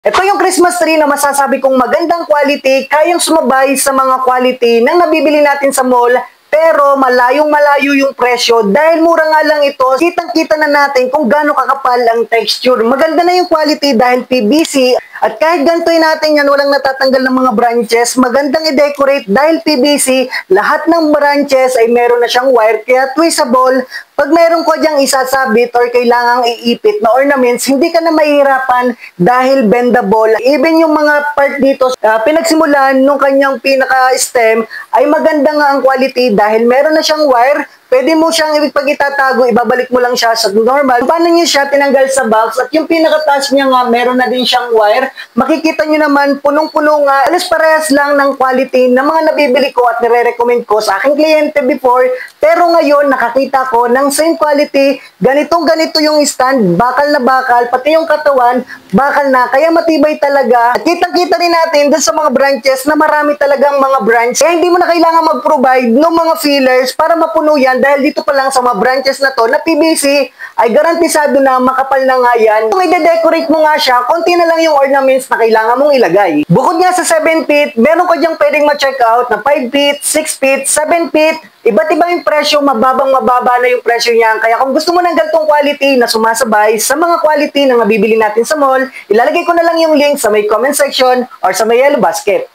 Ito yung Christmas tree na masasabi kong magandang quality, kayang sumabay sa mga quality ng nabibili natin sa mall, pero malayong-malayo yung presyo dahil mura nga lang ito. Kitang-kita na natin kung gaano kakapal ang texture. Maganda na yung quality dahil PVC at kahit gantuin natin yan, walang natatanggal ng mga branches. Magandang i-decorate dahil PVC, lahat ng branches ay meron na siyang wire kaya twistable. Pag meron ko diyang isasabit or kailangang iipit na ornaments, hindi ka na mahihirapan dahil bendable. Even yung mga part dito, pinagsimulan nung kanyang pinaka-stem ay maganda nga ang quality dahil meron na siyang wire. Pwede mo siyang pag itatago, ibabalik mo lang siya sa normal. Paano niyo siya tinanggal sa box? At yung pinaka-taas niya nga, meron na din siyang wire. Makikita niyo naman, punong-puno nga. Alas parehas lang ng quality ng mga nabibili ko at nire-recommend ko sa aking kliyente before. Pero ngayon, nakakita ko ng same quality. Ganito yung stand, bakal na bakal, pati yung katawan, bakal na. Kaya matibay talaga. At kitang-kita rin natin dun sa mga branches na marami talagang mga branch. Kaya hindi mo na kailangan mag-provide ng mga fillers para mapuno yan dahil dito pa lang sa mga branches na to na PVC ay garantisado na makapal na nga yan. Kung i-decorate mo nga siya, konti na lang yung ornaments na kailangan mong ilagay. Bukod nga sa 7 feet, meron ko diyang pwedeng ma-check out na 5 feet, 6 feet, 7 feet. Iba't iba yung presyo, mababa na yung presyo niyan. Kaya kung gusto mo ng ganitong quality na sumasabay sa mga quality na mabibili natin sa mall, ilalagay ko na lang yung link sa may comment section or sa may yellow basket.